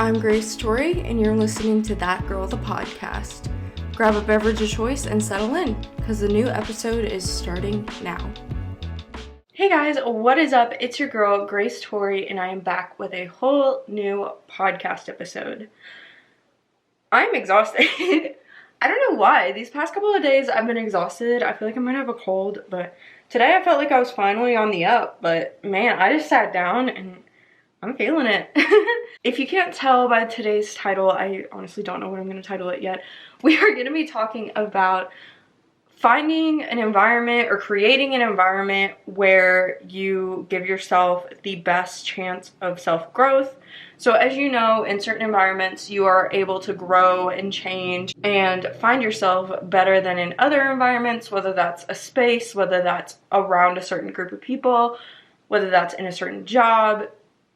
I'm Grace Torrey, and you're listening to That Girl the Podcast. Grab a beverage of choice and settle in, because the new episode is starting now. Hey guys, what is up? It's your girl, Grace Torrey, and I am back with a whole new podcast episode. I'm exhausted. I don't know why. These past couple of days, I've been exhausted. I feel like I might have a cold, but today I felt like I was finally on the up, but man, I just sat down and I'm feeling it. If you can't tell by today's title, I honestly don't know what I'm going to title it yet. We are going to be talking about finding an environment or creating an environment where you give yourself the best chance of self-growth. So as you know, in certain environments, you are able to grow and change and find yourself better than in other environments, whether that's a space, whether that's around a certain group of people, whether that's in a certain job.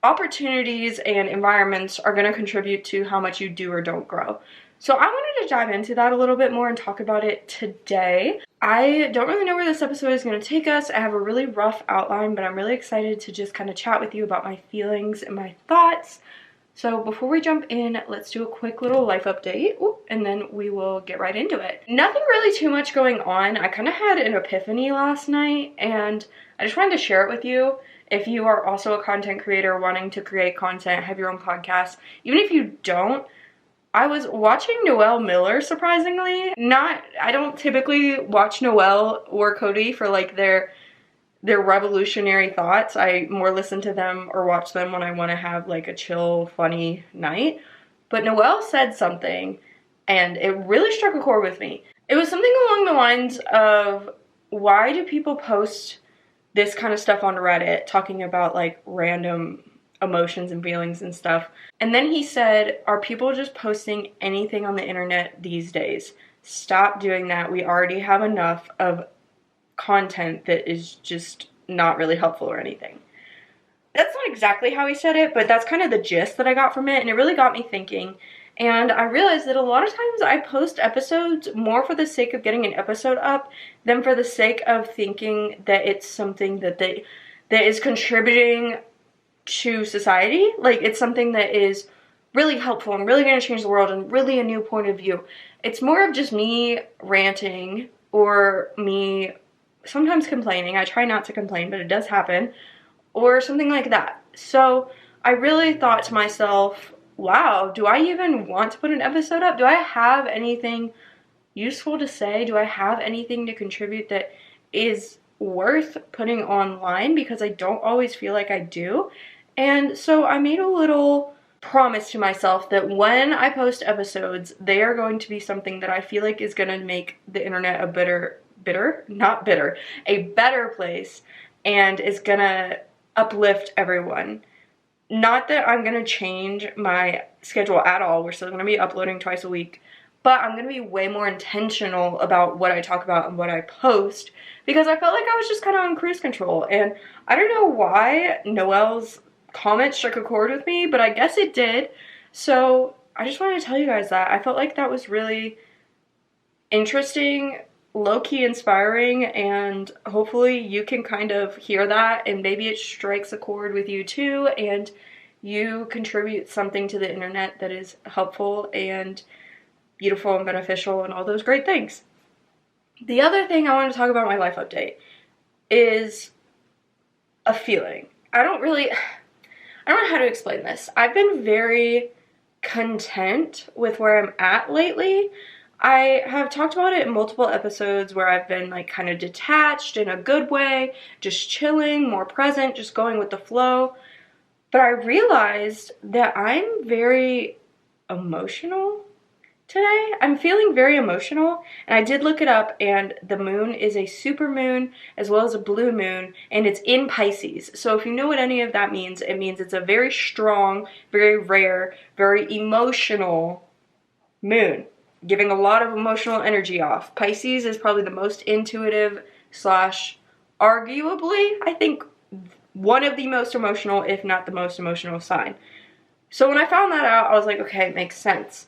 Opportunities and environments are going to contribute to how much you do or don't grow. So I wanted to dive into that a little bit more and talk about it today. I don't really know where this episode is going to take us. I have a really rough outline, but I'm really excited to just kind of chat with you about my feelings and my thoughts. So before we jump in, let's do a quick little life update, and then we will get right into it. Nothing really too much going on. I kind of had an epiphany last night, and I just wanted to share it with you. If you are also a content creator wanting to create content, have your own podcast, even if you don't, I was watching Noelle Miller, surprisingly. I don't typically watch Noelle or Cody for like their revolutionary thoughts. I more listen to them or watch them when I want to have like a chill, funny night. But Noelle said something and it really struck a chord with me. It was something along the lines of, why do people post this kind of stuff on Reddit, talking about like random emotions and feelings and stuff? And then he said, are people just posting anything on the internet these days? Stop doing that. We already have enough of content that is just not really helpful or anything. That's not exactly how he said it, but that's kind of the gist that I got from it, and it really got me thinking. And I realized that a lot of times I post episodes more for the sake of getting an episode up than for the sake of thinking that it's something that is contributing to society. Like, it's something that is really helpful and really going to change the world and really a new point of view. It's more of just me ranting or me sometimes complaining. I try not to complain, but it does happen, or something like that. So I really thought to myself, wow, do I even want to put an episode up? Do I have anything useful to say? Do I have anything to contribute that is worth putting online? Because I don't always feel like I do. And so I made a little promise to myself that when I post episodes, they are going to be something that I feel like is going to make the internet a better place, and is going to uplift everyone. Not that I'm going to change my schedule at all. We're still going to be uploading twice a week. But I'm going to be way more intentional about what I talk about and what I post, because I felt like I was just kind of on cruise control. And I don't know why Noelle's comment struck a chord with me, but I guess it did. So I just wanted to tell you guys that. I felt like that was really interesting, low-key inspiring, and hopefully you can kind of hear that and maybe it strikes a chord with you too, and you contribute something to the internet that is helpful and beautiful and beneficial and all those great things. The other thing I want to talk about in my life update is a feeling. I don't know how to explain this. I've been very content with where I'm at lately. I have talked about it in multiple episodes where I've been like kind of detached in a good way, just chilling, more present, just going with the flow. But I realized that I'm very emotional today. I'm feeling very emotional, and I did look it up, and the moon is a super moon as well as a blue moon, and it's in Pisces. So if you know what any of that means, it means it's a very strong, very rare, very emotional moon, giving a lot of emotional energy off. Pisces is probably the most intuitive / arguably, I think, one of the most emotional, if not the most emotional sign. So when I found that out, I was like, okay, it makes sense.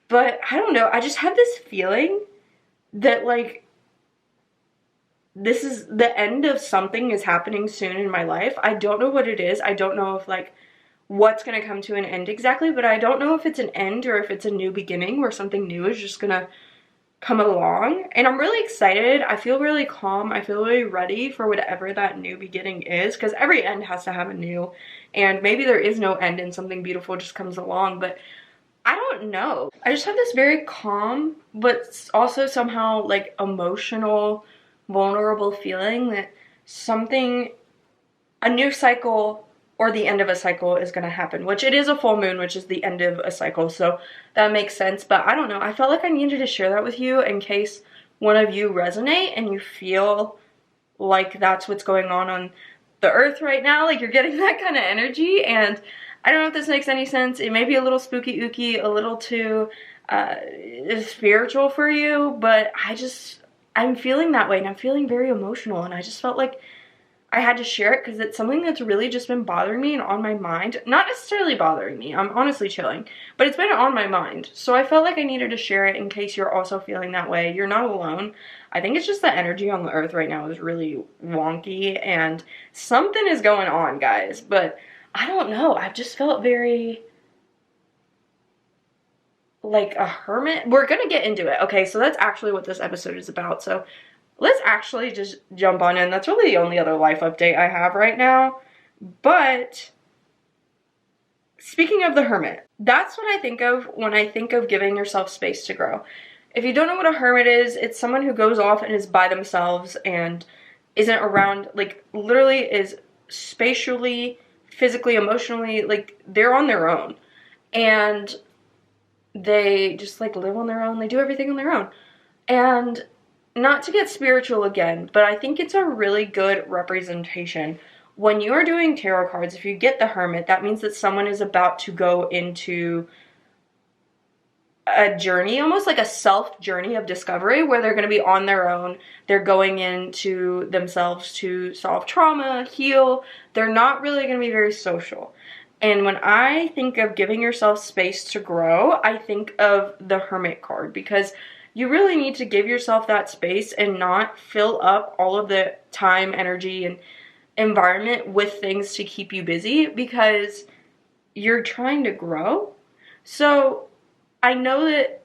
But I don't know, I just have this feeling that like this is the end of something is happening soon in my life. I don't know what it is. I don't know if like what's going to come to an end exactly, but I don't know if it's an end or if it's a new beginning where something new is just going to come along. And I'm really excited. I feel really calm. I feel really ready for whatever that new beginning is, because every end has to have a new, and maybe there is no end and something beautiful just comes along, but I don't know. I just have this very calm but also somehow like emotional, vulnerable feeling that something, a new cycle or the end of a cycle is going to happen, which it is a full moon, which is the end of a cycle, so that makes sense. But I don't know, I felt like I needed to share that with you in case one of you resonate and you feel like that's what's going on the earth right now, like you're getting that kind of energy. And I don't know if this makes any sense. It may be a little spooky ooky, a little too spiritual for you, but I'm feeling that way, and I'm feeling very emotional, and I just felt like I had to share it because it's something that's really just been bothering me and on my mind. Not necessarily bothering me, I'm honestly chilling, but it's been on my mind. So I felt like I needed to share it in case you're also feeling that way. You're not alone. I think it's just the energy on the earth right now is really wonky and something is going on, guys. But I don't know, I've just felt very like a hermit. We're gonna get into it, okay? So that's actually what this episode is about. So let's actually just jump on in. That's really the only other life update I have right now. But speaking of the hermit, that's what I think of when I think of giving yourself space to grow. If you don't know what a hermit is, it's someone who goes off and is by themselves and isn't around, like literally is spatially, physically, emotionally, like they're on their own. And they just like live on their own. They do everything on their own. And not to get spiritual again, but I think it's a really good representation. When you are doing tarot cards, if you get the hermit, that means that someone is about to go into a journey, almost like a self journey of discovery, where they're going to be on their own. They're going into themselves to solve trauma, heal. They're not really going to be very social. And when I think of giving yourself space to grow, I think of the hermit card, because you really need to give yourself that space and not fill up all of the time, energy, and environment with things to keep you busy, because you're trying to grow. So I know that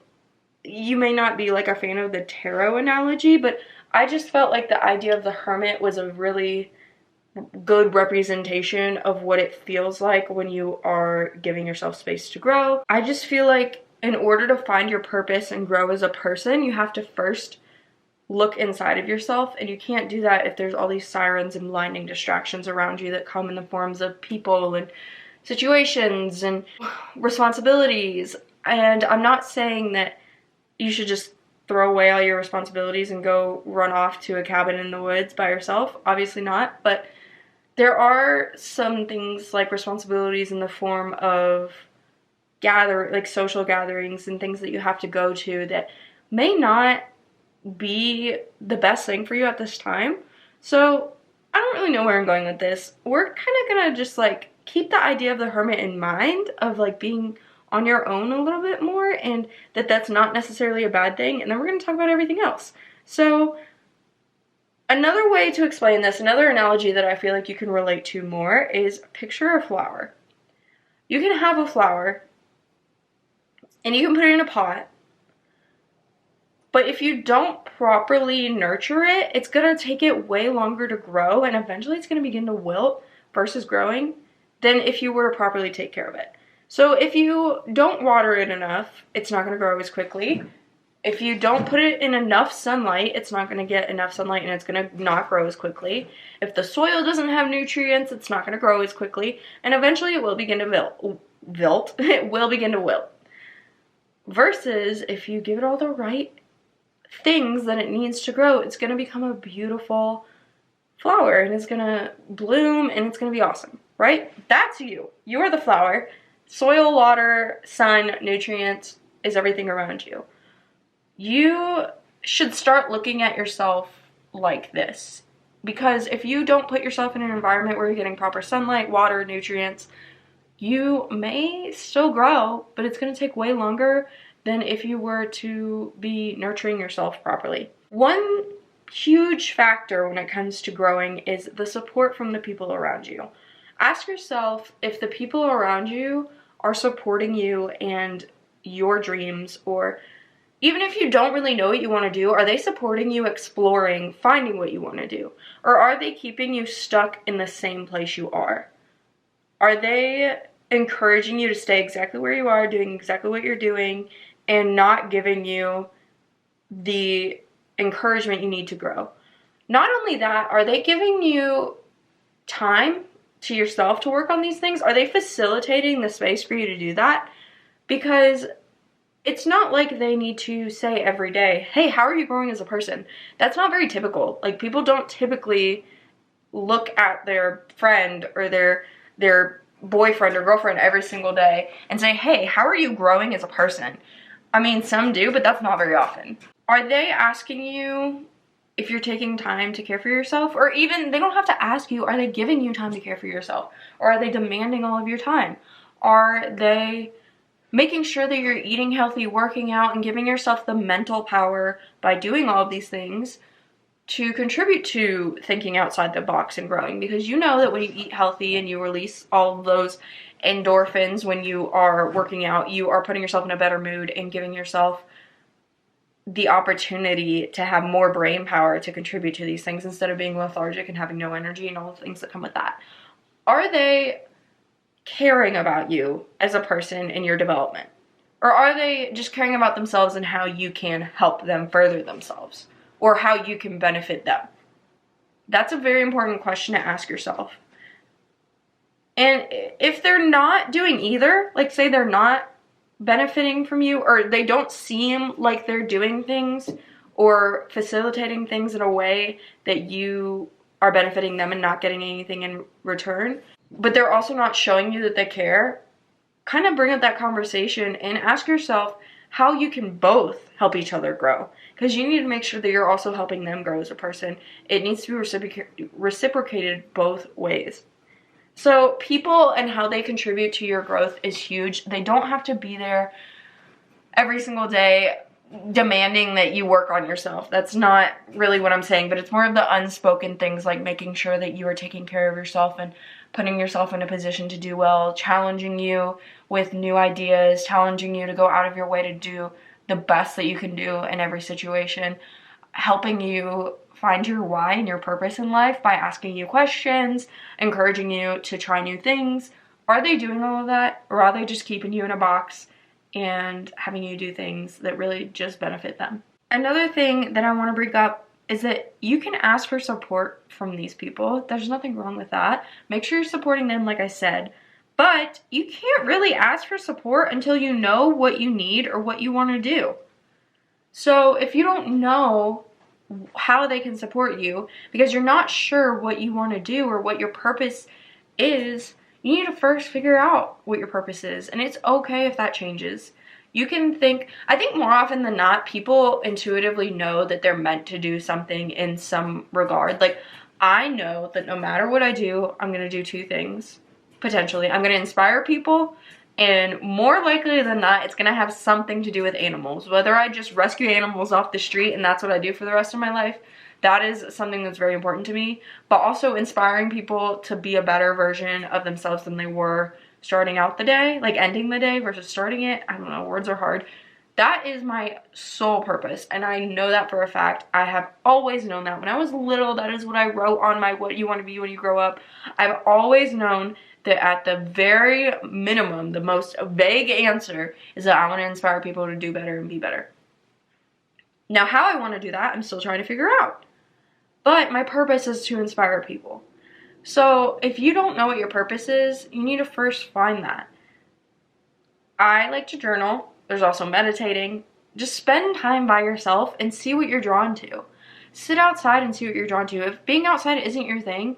you may not be like a fan of the tarot analogy, but I just felt like the idea of the hermit was a really good representation of what it feels like when you are giving yourself space to grow. I just feel like in order to find your purpose and grow as a person, you have to first look inside of yourself, and you can't do that if there's all these sirens and blinding distractions around you that come in the forms of people and situations and responsibilities. And I'm not saying that you should just throw away all your responsibilities and go run off to a cabin in the woods by yourself. Obviously not, but there are some things like responsibilities in the form of social gatherings and things that you have to go to that may not be the best thing for you at this time. So I don't really know where I'm going with this. We're kind of gonna just like keep the idea of the hermit in mind, of like being on your own a little bit more, and that's not necessarily a bad thing. And then we're gonna talk about everything else. So another way to explain this, another analogy that I feel like you can relate to more, is picture a flower. You can have a flower and you can put it in a pot, but if you don't properly nurture it, it's going to take it way longer to grow, and eventually it's going to begin to wilt versus growing than if you were to properly take care of it. So if you don't water it enough, it's not going to grow as quickly. If you don't put it in enough sunlight, it's not going to get enough sunlight, and it's going to not grow as quickly. If the soil doesn't have nutrients, it's not going to grow as quickly, and eventually it will begin to wilt. It will begin to wilt. Versus if you give it all the right things that it needs to grow, it's going to become a beautiful flower, and it's going to bloom, and it's going to be awesome, right? That's you. You are the flower. Soil, water, sun, nutrients is everything around you. You should start looking at yourself like this, because if you don't put yourself in an environment where you're getting proper sunlight, water, nutrients, you may still grow, but it's going to take way longer than if you were to be nurturing yourself properly. One huge factor when it comes to growing is the support from the people around you. Ask yourself if the people around you are supporting you and your dreams, or even if you don't really know what you want to do, are they supporting you exploring, finding what you want to do? Or are they keeping you stuck in the same place you are? Are they encouraging you to stay exactly where you are, doing exactly what you're doing, and not giving you the encouragement you need to grow? Not only that, are they giving you time to yourself to work on these things? Are they facilitating the space for you to do that? Because it's not like they need to say every day, hey, how are you growing as a person? That's not very typical. Like, people don't typically look at their friend or their boyfriend or girlfriend every single day and say, hey, how are you growing as a person? I mean, some do, but that's not very often. Are they asking you if you're taking time to care for yourself? Or even, they don't have to ask you, are they giving you time to care for yourself? Or are they demanding all of your time? Are they making sure that you're eating healthy, working out, and giving yourself the mental power by doing all of these things to contribute to thinking outside the box and growing? Because you know that when you eat healthy and you release all of those endorphins when you are working out, you are putting yourself in a better mood and giving yourself the opportunity to have more brain power to contribute to these things instead of being lethargic and having no energy and all the things that come with that. Are they caring about you as a person in your development? Or are they just caring about themselves and how you can help them further themselves, or how you can benefit them? That's a very important question to ask yourself. And if they're not doing either, like say they're not benefiting from you, or they don't seem like they're doing things or facilitating things in a way that you are benefiting them and not getting anything in return, but they're also not showing you that they care, kind of bring up that conversation and ask yourself how you can both help each other grow. Because you need to make sure that you're also helping them grow as a person. It needs to be reciprocated both ways. So people and how they contribute to your growth is huge. They don't have to be there every single day demanding that you work on yourself. That's not really what I'm saying, but it's more of the unspoken things, like making sure that you are taking care of yourself and putting yourself in a position to do well, challenging you with new ideas, challenging you to go out of your way to do the best that you can do in every situation, helping you find your why and your purpose in life by asking you questions, encouraging you to try new things. Are they doing all of that, or are they just keeping you in a box and having you do things that really just benefit them? Another thing that I want to bring up is that you can ask for support from these people. There's nothing wrong with that. Make sure you're supporting them, like I said. But you can't really ask for support until you know what you need or what you want to do. So if you don't know how they can support you because you're not sure what you want to do or what your purpose is, you need to first figure out what your purpose is. And it's okay if that changes. You can think, I think more often than not, people intuitively know that they're meant to do something in some regard. Like, I know that no matter what I do, I'm going to do two things, potentially. I'm going to inspire people, and more likely than not, it's going to have something to do with animals. Whether I just rescue animals off the street and that's what I do for the rest of my life, that is something that's very important to me. But also inspiring people to be a better version of themselves than they were starting out the day, like ending the day versus starting it. I don't know, words are hard. That is my sole purpose, and I know that for a fact. I have always known that. When I was little, that is what I wrote on my what you want to be when you grow up. I've always known that at the very minimum, the most vague answer is that I want to inspire people to do better and be better. Now, how I want to do that, I'm still trying to figure out. But my purpose is to inspire people. So if you don't know what your purpose is, you need to first find that. I like to journal. There's also meditating. Just spend time by yourself and see what you're drawn to. Sit outside and see what you're drawn to. If being outside isn't your thing,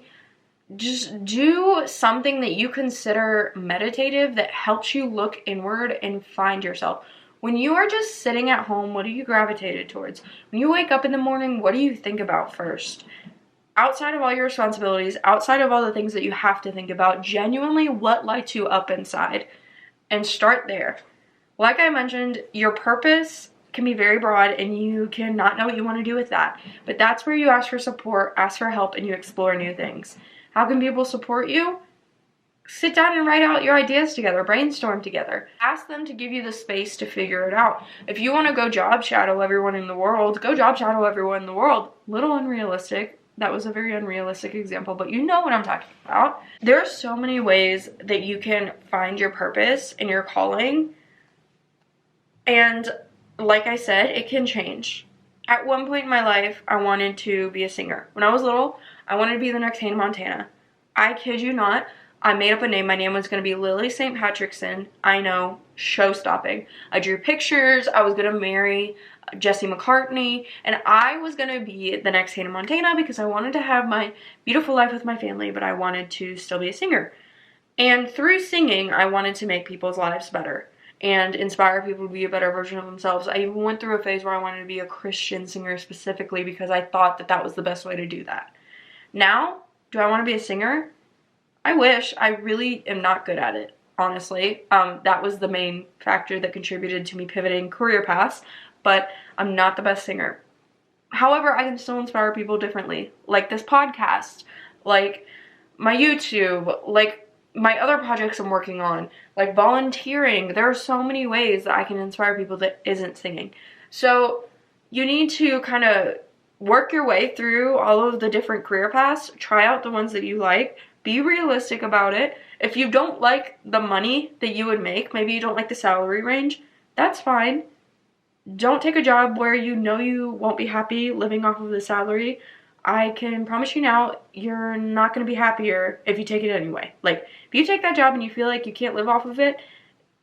just do something that you consider meditative that helps you look inward and find yourself. When you are just sitting at home, what are you gravitated towards? When you wake up in the morning, what do you think about first? Outside of all your responsibilities, outside of all the things that you have to think about, genuinely what lights you up inside? And start there. Like I mentioned, your purpose can be very broad and you cannot know what you want to do with that. But that's where you ask for support, ask for help, and you explore new things. How can people support you? sit down and write out your ideas together, brainstorm together. Ask them to give you the space to figure it out. If you want to go job shadow everyone in the world, go job shadow everyone in the world. Little unrealistic. That was a very unrealistic example, but you know what I'm talking about. There are so many ways that you can find your purpose and your calling. And like I said, it can change. At one point in my life, I wanted to be a singer. When I was little, I wanted to be the next Hannah Montana. I kid you not. I made up a name. My name was going to be Lily St. Patrickson. I know, show-stopping. I drew pictures. I was going to marry Jesse McCartney. And I was going to be the next Hannah Montana because I wanted to have my beautiful life with my family, but I wanted to still be a singer. And through singing, I wanted to make people's lives better and inspire people to be a better version of themselves. I even went through a phase where I wanted to be a Christian singer specifically because I thought that that was the best way to do that. Now, do I want to be a singer? I wish. I really am not good at it, honestly. That was the main factor that contributed to me pivoting career paths, but I'm not the best singer. However, I can still inspire people differently, like this podcast, like my YouTube, like my other projects I'm working on, like volunteering. There are so many ways that I can inspire people that isn't singing. So you need to kind of work your way through all of the different career paths, try out the ones that you like, be realistic about it. If you don't like the money that you would make, maybe you don't like the salary range, that's fine. Don't take a job where you know you won't be happy living off of the salary. I can promise you now, you're not going to be happier if you take it anyway. Like, if you take that job and you feel like you can't live off of it,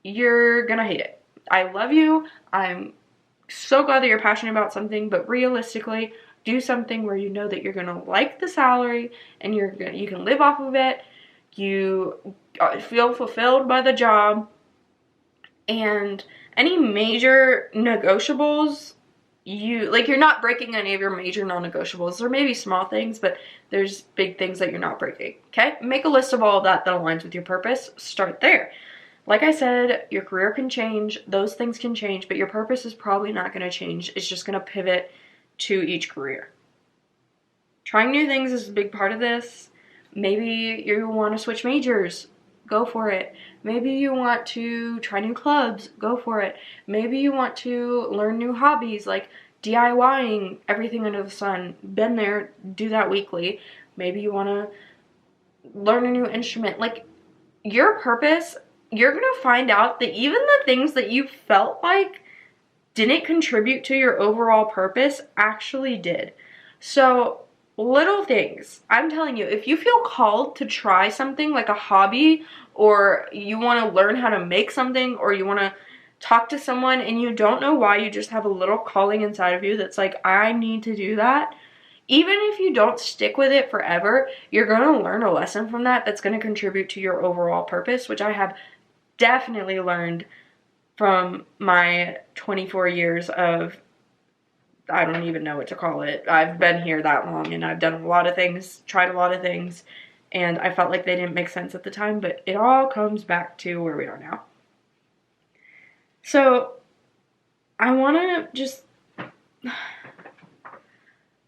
you're going to hate it. I love you. I'm so glad that you're passionate about something, but realistically, do something where you know that you're gonna like the salary and you can live off of it. You feel fulfilled by the job, and any major negotiables, you're not breaking any of your major non-negotiables. There may be small things, but there's big things that you're not breaking. Okay, make a list of all of that aligns with your purpose. Start there. Like I said, your career can change, those things can change, but your purpose is probably not going to change. It's just going to pivot to each career. Trying new things is a big part of this. Maybe you want to switch majors, go for it. Maybe you want to try new clubs, go for it. Maybe you want to learn new hobbies like DIYing everything under the sun. Been there, do that weekly. Maybe you want to learn a new instrument. Like, your purpose, you're going to find out that even the things that you felt like didn't contribute to your overall purpose actually did. So, little things. I'm telling you, if you feel called to try something like a hobby, or you want to learn how to make something, or you want to talk to someone and you don't know why, you just have a little calling inside of you that's like, I need to do that. Even if you don't stick with it forever, you're going to learn a lesson from that that's going to contribute to your overall purpose, which I have definitely learned from my 24 years of, I don't even know what to call it. I've been here that long and I've done a lot of things, tried a lot of things, and I felt like they didn't make sense at the time, but it all comes back to where we are now. So, I want to just, I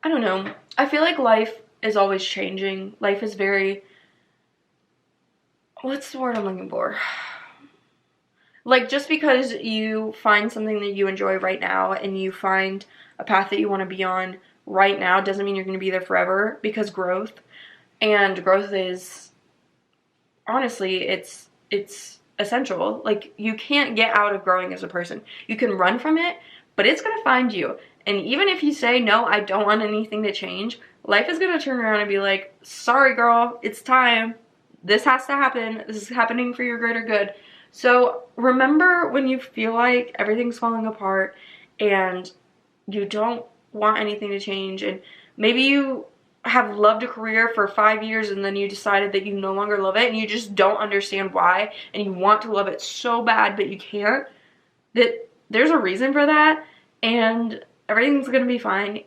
don't know. I feel like life is always changing. Life is very, what's the word I'm looking for? Like, just because you find something that you enjoy right now and you find a path that you want to be on right now doesn't mean you're going to be there forever, because growth is, honestly, it's essential. Like, you can't get out of growing as a person. You can run from it, but it's going to find you. And even if you say, no, I don't want anything to change, life is going to turn around and be like, sorry, girl, it's time. This has to happen. This is happening for your greater good. So remember when you feel like everything's falling apart and you don't want anything to change, and maybe you have loved a career for 5 years and then you decided that you no longer love it and you just don't understand why, and you want to love it so bad but you can't, that there's a reason for that, and everything's gonna be fine.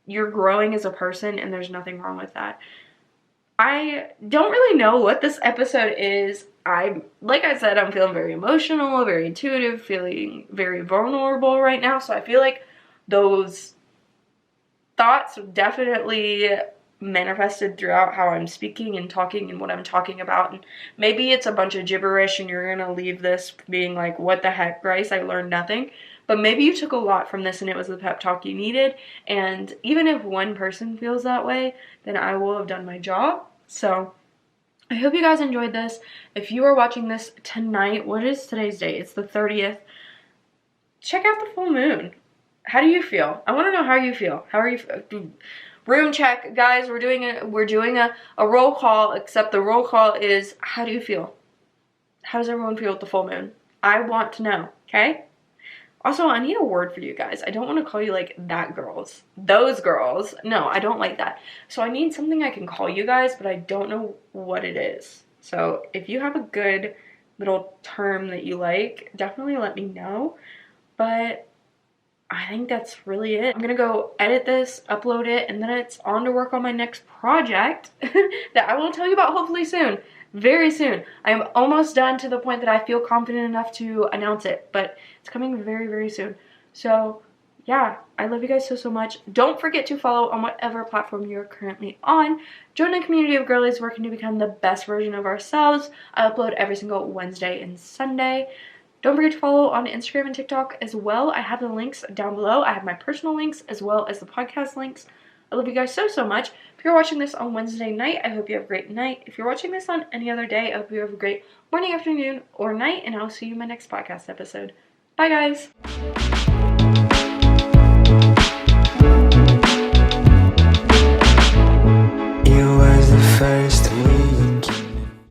You're growing as a person and there's nothing wrong with that. I don't really know what this episode is. Like I said, I'm feeling very emotional, very intuitive, feeling very vulnerable right now. So I feel like those thoughts definitely manifested throughout how I'm speaking and talking and what I'm talking about. And maybe it's a bunch of gibberish and you're gonna leave this being like, what the heck, Grace, I learned nothing. But maybe you took a lot from this and it was the pep talk you needed. And even if one person feels that way, then I will have done my job. So I hope you guys enjoyed this. If you are watching this tonight, what is today's date? It's the 30th. Check out the full moon. How do you feel? I want to know how you feel. How are you? Room check, guys. We're doing a roll call, except the roll call is, how do you feel? How does everyone feel with the full moon? I want to know, okay? Also, I need a word for you guys. I don't want to call you like that girls. Those girls. No, I don't like that. So I need something I can call you guys, but I don't know what it is. So if you have a good little term that you like, definitely let me know. But I think that's really it. I'm gonna go edit this, upload it, and then it's on to work on my next project that I will tell you about hopefully soon. Very soon. I am almost done to the point that I feel confident enough to announce it, but it's coming very, very soon. So yeah, I love you guys so much. Don't forget to follow on whatever platform you're currently on. Join a community of girlies working to become the best version of ourselves. I upload every single Wednesday and Sunday. Don't forget to follow on Instagram and TikTok as well. I have the links down below. I have my personal links as well as the podcast links. I love you guys so much. If you're watching this on Wednesday night, I hope you have a great night. If you're watching this on any other day, I hope you have a great morning, afternoon, or night, and I'll see you in my next podcast episode. Bye, guys.